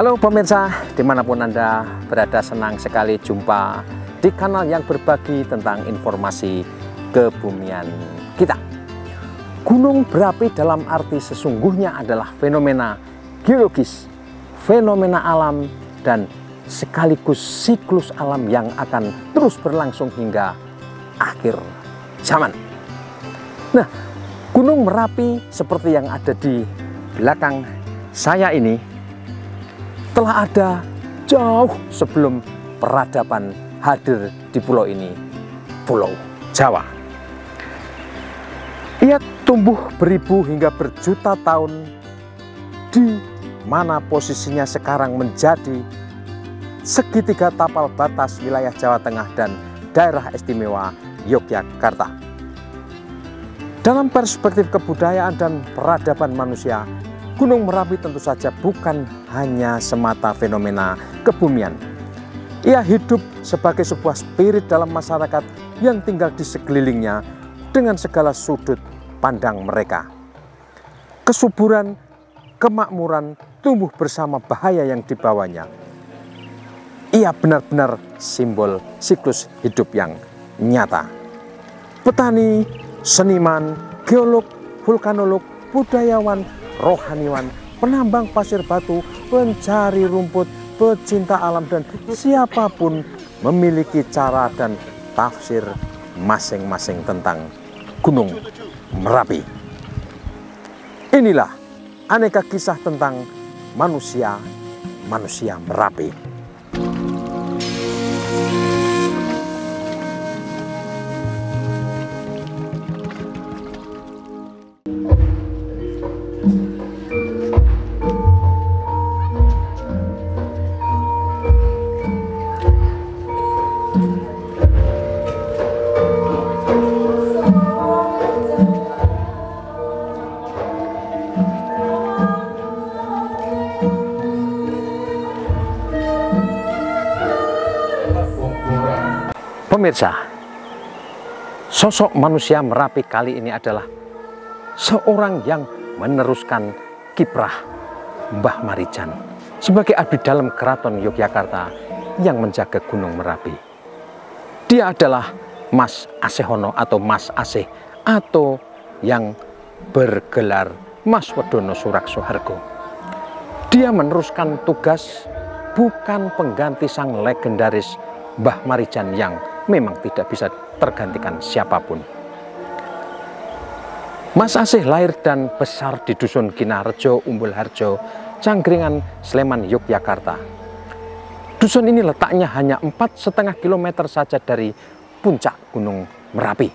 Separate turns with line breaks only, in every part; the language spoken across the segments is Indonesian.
Halo pemirsa, dimanapun Anda berada, senang sekali jumpa di kanal yang berbagi tentang informasi kebumian kita. Gunung berapi dalam arti sesungguhnya adalah fenomena geologis, fenomena alam, dan sekaligus siklus alam yang akan terus berlangsung hingga akhir zaman. Nah, Gunung Merapi seperti yang ada di belakang saya ini telah ada jauh sebelum peradaban hadir di pulau ini, Pulau Jawa. Ia tumbuh beribu hingga berjuta tahun, di mana posisinya sekarang menjadi segitiga tapal batas wilayah Jawa Tengah dan daerah istimewa Yogyakarta. Dalam perspektif kebudayaan dan peradaban manusia, Gunung Merapi tentu saja bukan hanya semata fenomena kebumian. Ia hidup sebagai sebuah spirit dalam masyarakat yang tinggal di sekelilingnya dengan segala sudut pandang mereka. Kesuburan, kemakmuran tumbuh bersama bahaya yang dibawanya. Ia benar-benar simbol siklus hidup yang nyata. Petani, seniman, geolog, vulkanolog, budayawan, rohaniwan, penambang pasir batu, pencari rumput, pecinta alam, dan siapapun memiliki cara dan tafsir masing-masing tentang Gunung Merapi. Inilah aneka kisah tentang manusia Merapi. Pemirsa, sosok manusia Merapi kali ini adalah seorang yang meneruskan kiprah Mbah Marijan sebagai abdi dalam Keraton Yogyakarta yang menjaga Gunung Merapi. Dia adalah Mas Asehono atau Mas Asih atau yang bergelar Mas Wedono Suraksohargo. Dia meneruskan tugas, bukan pengganti sang legendaris Mbah Marijan yang memang tidak bisa tergantikan siapapun. Mas Asih lahir dan besar di Dusun Kinarejo, Umbul Harjo, Cangkringan, Sleman, Yogyakarta. Dusun ini letaknya hanya 4,5 km saja dari puncak Gunung Merapi.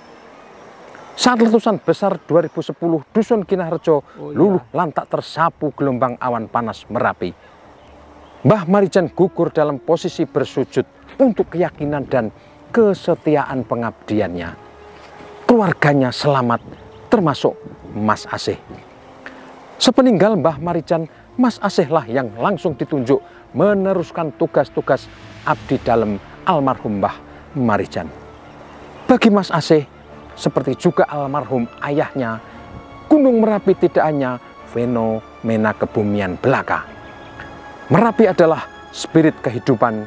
Saat letusan besar 2010, Dusun Kinarejo luluh lantak tersapu gelombang awan panas Merapi. Mbah Marijan gugur dalam posisi bersujud untuk keyakinan dan kesetiaan pengabdiannya. Keluarganya selamat, termasuk Mas Asih. Sepeninggal Mbah Marijan, Mas Asihlah yang langsung ditunjuk meneruskan tugas-tugas abdi dalam almarhum Mbah Marijan. Bagi Mas Asih, seperti juga almarhum ayahnya, Gunung Merapi tidak hanya fenomena kebumian belaka. Merapi adalah spirit kehidupan,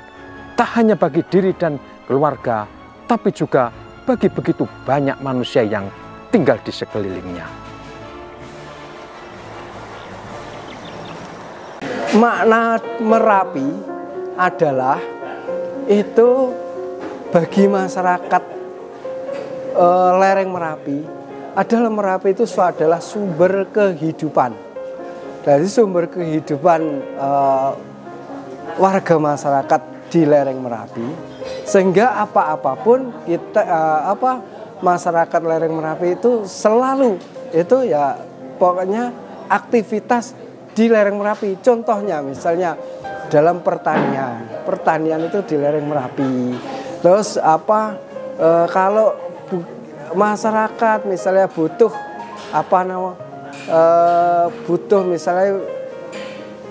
tak hanya bagi diri dan keluarga, tapi juga bagi begitu banyak manusia yang tinggal di sekelilingnya.
Makna Merapi adalah itu bagi masyarakat lereng Merapi adalah Merapi itu adalah sumber kehidupan. Dari sumber kehidupan warga masyarakat di lereng Merapi, sehingga apapun kita masyarakat lereng Merapi itu selalu itu ya pokoknya aktivitas di lereng Merapi. Contohnya misalnya dalam pertanian itu di lereng Merapi. Terus kalau masyarakat misalnya butuh butuh misalnya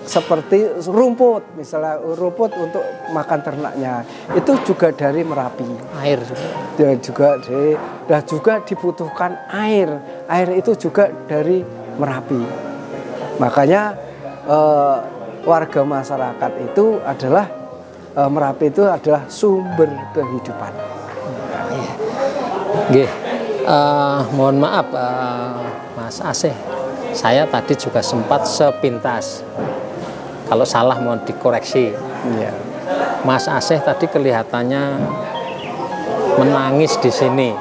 seperti rumput, misalnya rumput untuk makan ternaknya, itu juga dari Merapi.
Air
Dan juga dibutuhkan air itu juga dari Merapi. Makanya warga masyarakat itu adalah Merapi itu adalah sumber kehidupan.
Nggih. Mohon maaf Mas Asih, saya tadi juga sempat sepintas. Kalau salah mohon dikoreksi.
Iya.
Mas Asih tadi kelihatannya menangis di sini.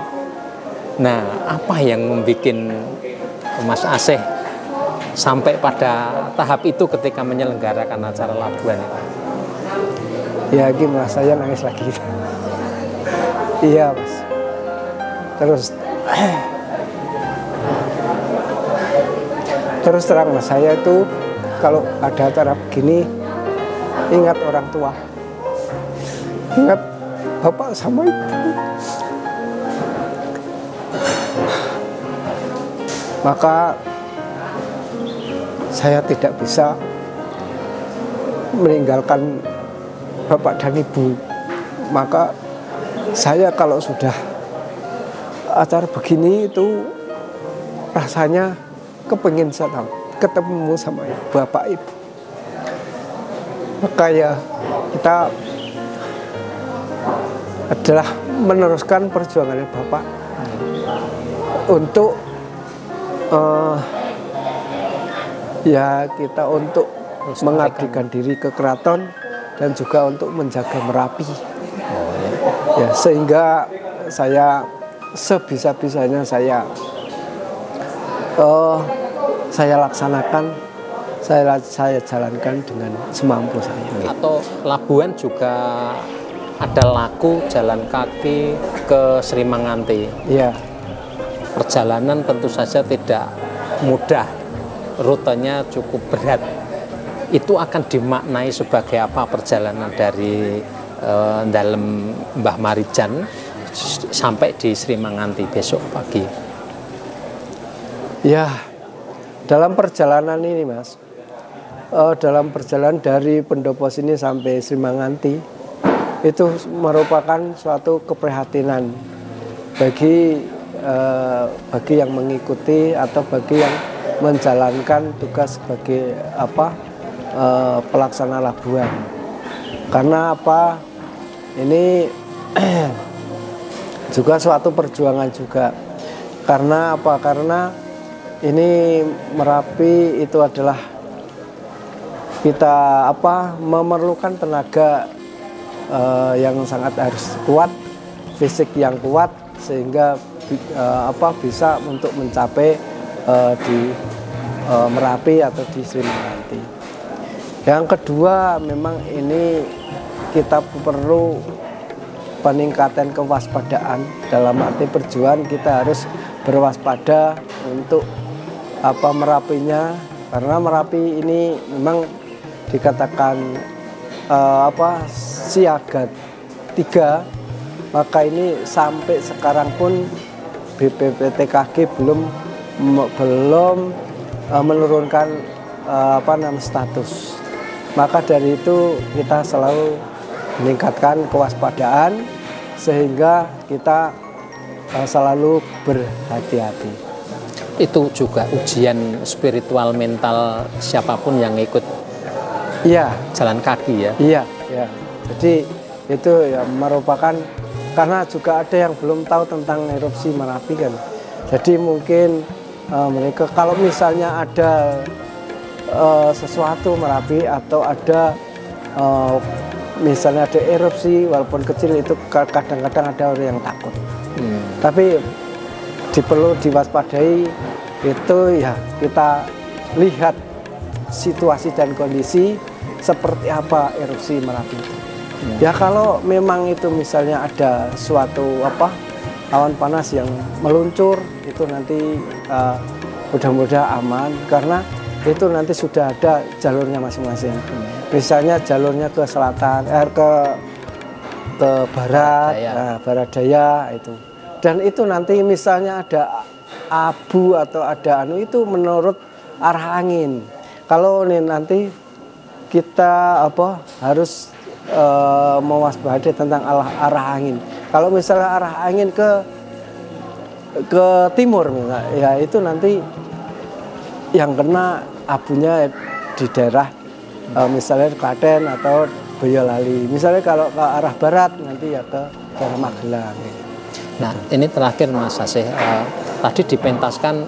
Nah, apa yang membuat Mas Asih sampai pada tahap itu ketika menyelenggarakan acara Labuan itu?
Ya gimana, saya nangis lagi. Iya Mas. Terus terang Mas, saya itu kalau ada acara begini ingat orang tua, ingat bapak sama ibu. Maka saya tidak bisa meninggalkan bapak dan ibu. Maka saya kalau sudah acara begini itu rasanya kepengin ketemu sama bapak ibu. Maka ya kita adalah meneruskan perjuangannya bapak untuk ya kita untuk mengabdikan diri ke keraton dan juga untuk menjaga Merapi. Ya, sehingga saya sebisa-bisanya saya laksanakan, saya jalankan dengan semampu saya.
Atau Labuan juga ada laku jalan kaki ke Sri Manganti.
Iya.
Perjalanan tentu saja tidak mudah, rutenya cukup berat. Itu akan dimaknai sebagai apa perjalanan dari dalam Mbah Marijan sampai di Sri Manganti besok pagi?
Ya, dalam perjalanan ini Mas, dalam perjalanan dari Pendopo sini sampai Sri Manganti itu merupakan suatu keprihatinan bagi yang mengikuti atau bagi yang menjalankan tugas sebagai pelaksana Labuan. Karena ini juga suatu perjuangan juga. Karena Karena ini Merapi itu adalah kita memerlukan tenaga yang sangat harus kuat, fisik yang kuat, sehingga bisa untuk mencapai di Merapi atau di Sri Manganti. Yang kedua, memang ini kita perlu peningkatan kewaspadaan. Dalam arti perjuangan kita harus berwaspada untuk Merapinya, karena Merapi ini memang dikatakan siaga 3, maka ini sampai sekarang pun BPPTKG belum menurunkan status. Maka dari itu kita selalu meningkatkan kewaspadaan sehingga kita selalu berhati-hati.
Itu juga ujian spiritual mental siapapun yang ikut jalan kaki ya.
Iya. Jadi itu ya merupakan, karena juga ada yang belum tahu tentang erupsi Merapi kan. Jadi mungkin mereka kalau misalnya ada sesuatu Merapi atau ada misalnya ada erupsi walaupun kecil, itu kadang-kadang ada orang yang takut. Tapi perlu diwaspadai, itu ya kita lihat situasi dan kondisi seperti apa erupsi Merapi itu. Ya kalau memang itu misalnya ada suatu awan panas yang meluncur itu nanti mudah-mudahan aman, karena itu nanti sudah ada jalurnya masing-masing. Misalnya jalurnya ke selatan, ke barat, barat daya itu. Dan itu nanti misalnya ada abu atau ada itu menurut arah angin. Kalau ini nanti kita harus mewaspadai tentang arah angin. Kalau misalnya arah angin ke timur misalnya, ya itu nanti yang kena abunya di daerah misalnya Klaten atau Boyolali. Misalnya kalau ke arah barat nanti ya ke daerah Magelang.
Nah, ini terakhir Mas Asih, tadi dipentaskan,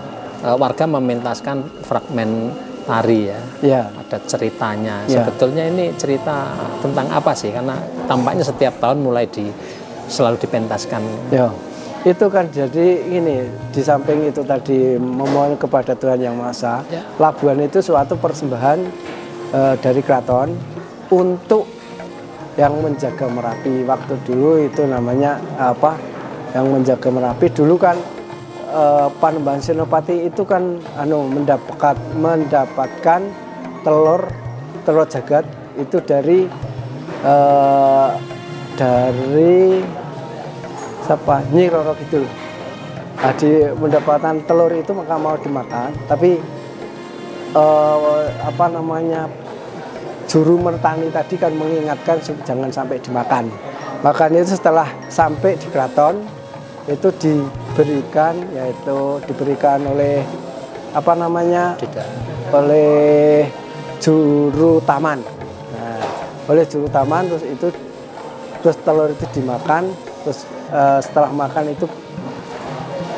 warga mementaskan fragmen tari ya.
Ya.
Ada ceritanya.
Ya.
Sebetulnya ini cerita tentang apa sih? Karena tampaknya setiap tahun mulai selalu dipentaskan.
Ya. Itu kan jadi ini, di samping itu tadi memohon kepada Tuhan Yang Maha Esa, ya. Labuhan itu suatu persembahan dari keraton untuk yang menjaga Merapi. Waktu dulu itu namanya yang menjaga Merapi dulu kan Panembahan Senopati itu kan mendapatkan telur jagat itu dari Nyi Roro Kidul. Jadi mendapatkan telur itu maka mau dimakan, tapi juru mertani tadi kan mengingatkan jangan sampai dimakan. Makanya itu setelah sampai di keraton itu diberikan oleh oleh juru taman. Nah, oleh juru taman terus telur itu dimakan, terus setelah makan itu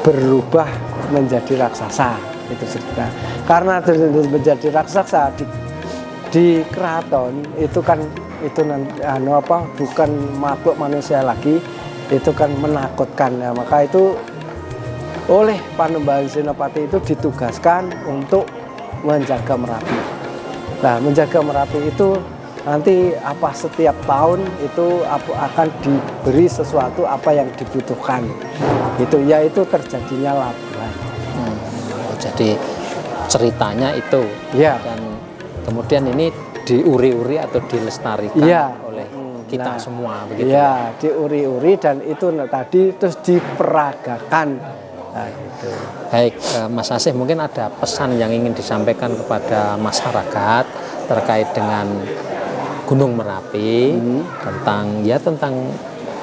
berubah menjadi raksasa, itu cerita. Karena menjadi raksasa di keraton itu kan bukan makhluk manusia lagi, itu kan menakutkan ya. Maka itu oleh Panembahan Senopati itu ditugaskan untuk menjaga Merapi. Nah, menjaga Merapi itu nanti setiap tahun itu akan diberi sesuatu apa yang dibutuhkan. Itu yaitu terjadinya labuhan.
Jadi ceritanya itu.
Ya.
Dan kemudian ini diuri-uri atau dilestarikan oleh kita semua begitu.
Ya, diuri-uri dan itu tadi terus diperagakan. Nah, gitu.
Baik, Mas Asih, mungkin ada pesan yang ingin disampaikan kepada masyarakat terkait dengan Gunung Merapi, tentang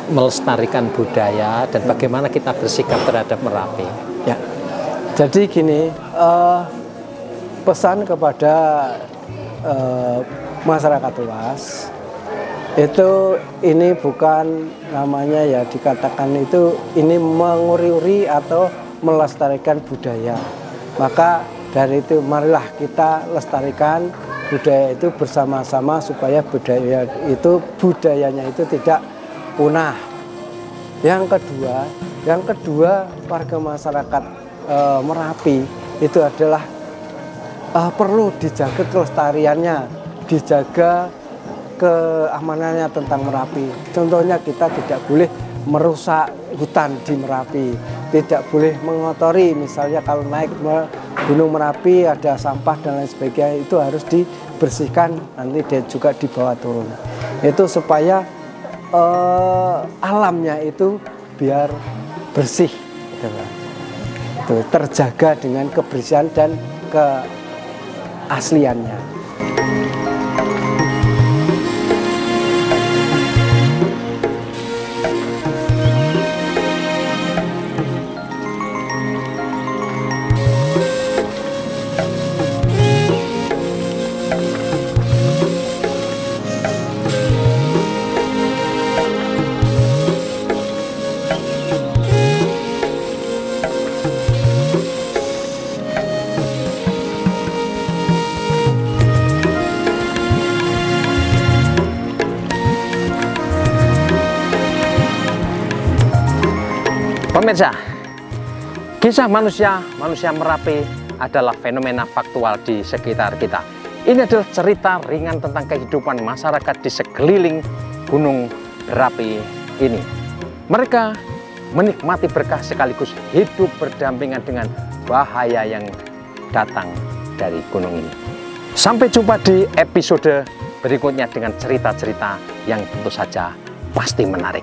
melestarikan budaya dan bagaimana kita bersikap terhadap Merapi.
Ya. Jadi gini, pesan kepada masyarakat luas itu, ini bukan namanya ya dikatakan itu ini menguri-uri atau melestarikan budaya. Maka dari itu marilah kita lestarikan budaya itu bersama-sama supaya budayanya itu tidak punah. Yang kedua warga masyarakat Merapi itu adalah perlu dijaga kelestariannya, dijaga keamanannya tentang Merapi. Contohnya kita tidak boleh merusak hutan di Merapi, tidak boleh mengotori, misalnya kalau naik Gunung Merapi ada sampah dan lain sebagainya, itu harus dibersihkan, nanti dia juga dibawa turun. Itu supaya alamnya itu biar bersih, itu terjaga dengan kebersihan dan keasliannya.
Pemirsa, kisah manusia Merapi adalah fenomena faktual di sekitar kita. Ini adalah cerita ringan tentang kehidupan masyarakat di sekeliling Gunung Merapi ini. Mereka menikmati berkah sekaligus hidup berdampingan dengan bahaya yang datang dari gunung ini. Sampai jumpa di episode berikutnya dengan cerita-cerita yang tentu saja pasti menarik.